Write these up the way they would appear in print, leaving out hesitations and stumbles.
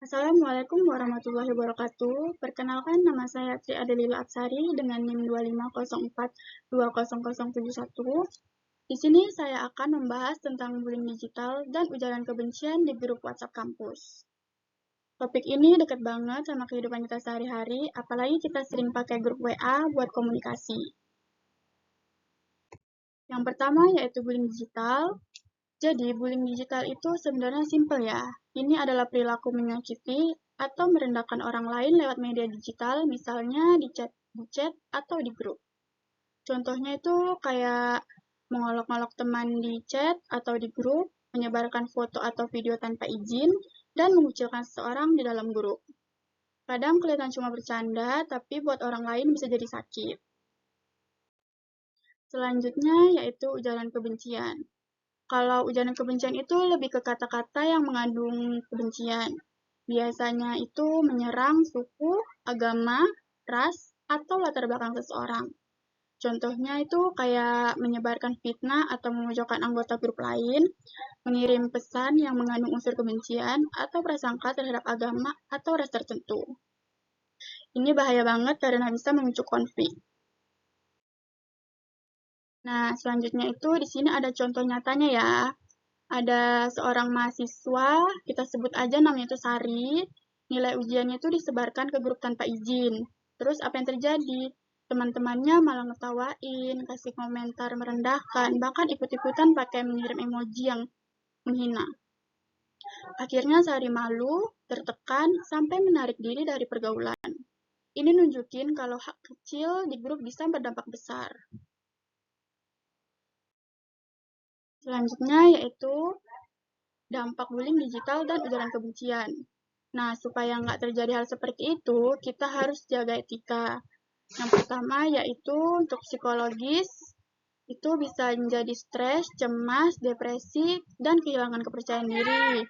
Assalamualaikum warahmatullahi wabarakatuh. Perkenalkan, nama saya Tri Adelila Apsari dengan NIM 2504200071. Di sini saya akan membahas tentang bullying digital dan ujaran kebencian di grup WhatsApp kampus. Topik ini dekat banget sama kehidupan kita sehari-hari, apalagi kita sering pakai grup WA buat komunikasi. Yang pertama yaitu bullying digital. Jadi, bullying digital itu sebenarnya simpel ya. Ini adalah perilaku menyakiti atau merendahkan orang lain lewat media digital, misalnya di chat atau di grup. Contohnya itu kayak mengolok-olok teman di chat atau di grup, menyebarkan foto atau video tanpa izin, dan mengucilkan seseorang di dalam grup. Kadang kelihatan cuma bercanda, tapi buat orang lain bisa jadi sakit. Selanjutnya yaitu ujaran kebencian. Kalau ujaran kebencian itu lebih ke kata-kata yang mengandung kebencian. Biasanya itu menyerang suku, agama, ras, atau latar belakang seseorang. Contohnya itu kayak menyebarkan fitnah atau memojokkan anggota grup lain, mengirim pesan yang mengandung unsur kebencian atau prasangka terhadap agama atau ras tertentu. Ini bahaya banget karena bisa memicu konflik. Nah, selanjutnya itu di sini ada contoh nyatanya ya. Ada seorang mahasiswa, kita sebut aja namanya itu Sari, nilai ujiannya itu disebarkan ke grup tanpa izin. Terus apa yang terjadi? Teman-temannya malah ngetawain, kasih komentar merendahkan, bahkan ikut-ikutan pakai mengirim emoji yang menghina. Akhirnya Sari malu, tertekan, sampai menarik diri dari pergaulan. Ini nunjukin kalau hak kecil di grup bisa berdampak besar. Selanjutnya yaitu dampak bullying digital dan ujaran kebencian. Nah, supaya nggak terjadi hal seperti itu, kita harus jaga etika. Yang pertama yaitu untuk psikologis, itu bisa menjadi stres, cemas, depresi, dan kehilangan kepercayaan diri.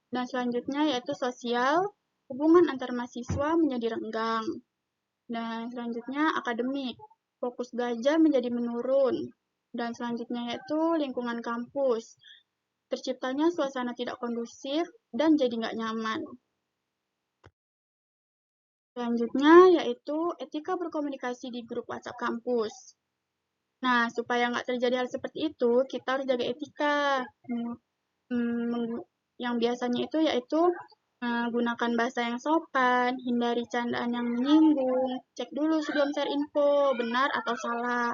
Dan selanjutnya yaitu sosial, hubungan antar mahasiswa menjadi renggang. Dan selanjutnya akademik, fokus belajar menjadi menurun. Dan selanjutnya yaitu lingkungan kampus, terciptanya suasana tidak kondusif dan jadi nggak nyaman. Selanjutnya yaitu etika berkomunikasi di grup WhatsApp kampus. Nah, supaya nggak terjadi hal seperti itu, kita harus jaga etika. Yang biasanya itu yaitu gunakan bahasa yang sopan, hindari candaan yang menyinggung, cek dulu sebelum share info, benar atau salah,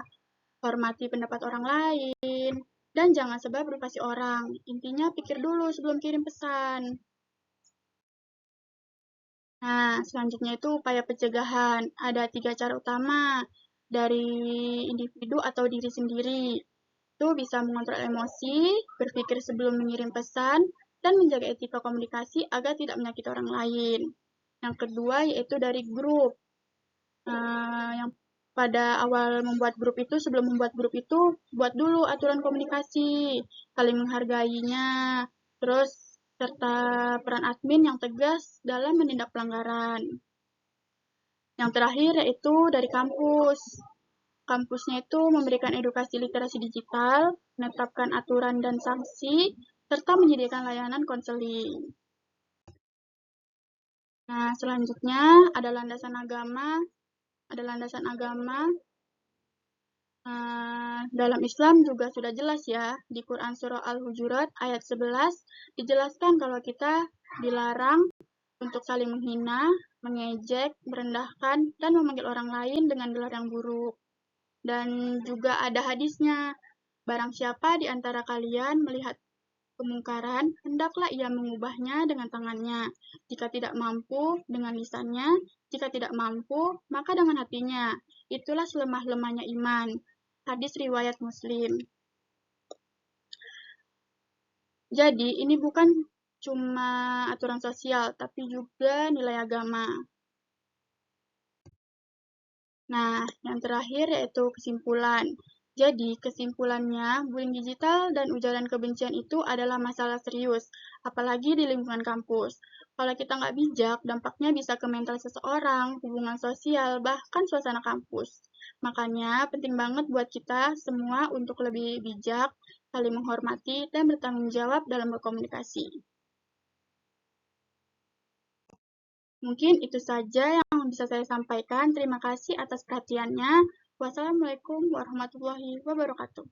hormati pendapat orang lain, dan jangan sebar privasi orang. Intinya pikir dulu sebelum kirim pesan. Nah, selanjutnya itu upaya pencegahan. Ada 3 cara utama dari individu atau diri sendiri. Itu bisa mengontrol emosi, berpikir sebelum mengirim pesan, dan menjaga etika komunikasi agar tidak menyakiti orang lain. Yang kedua yaitu dari grup. Yang pada awal membuat grup itu, sebelum membuat grup itu, buat dulu aturan komunikasi, saling menghargainya, terus serta peran admin yang tegas dalam menindak pelanggaran. Yang terakhir yaitu dari kampus. Kampusnya itu memberikan edukasi literasi digital, menetapkan aturan dan sanksi, serta menyediakan layanan konseling. Nah, selanjutnya ada landasan agama. Dalam Islam juga sudah jelas ya, di Quran Surah Al-Hujurat ayat 11 dijelaskan kalau kita dilarang untuk saling menghina, mengejek, merendahkan, dan memanggil orang lain dengan gelar yang buruk. Dan juga ada hadisnya, barang siapa di antara kalian melihat kemungkaran, hendaklah ia mengubahnya dengan tangannya. Jika tidak mampu, dengan lisannya. Jika tidak mampu, maka dengan hatinya. Itulah selemah-lemahnya iman. Hadis riwayat Muslim. Jadi, ini bukan cuma aturan sosial, tapi juga nilai agama. Nah, yang terakhir yaitu kesimpulan. Jadi, kesimpulannya, bullying digital dan ujaran kebencian itu adalah masalah serius, apalagi di lingkungan kampus. Kalau kita nggak bijak, dampaknya bisa ke mental seseorang, hubungan sosial, bahkan suasana kampus. Makanya, penting banget buat kita semua untuk lebih bijak, saling menghormati, dan bertanggung jawab dalam berkomunikasi. Mungkin itu saja yang bisa saya sampaikan. Terima kasih atas perhatiannya. Wassalamualaikum warahmatullahi wabarakatuh.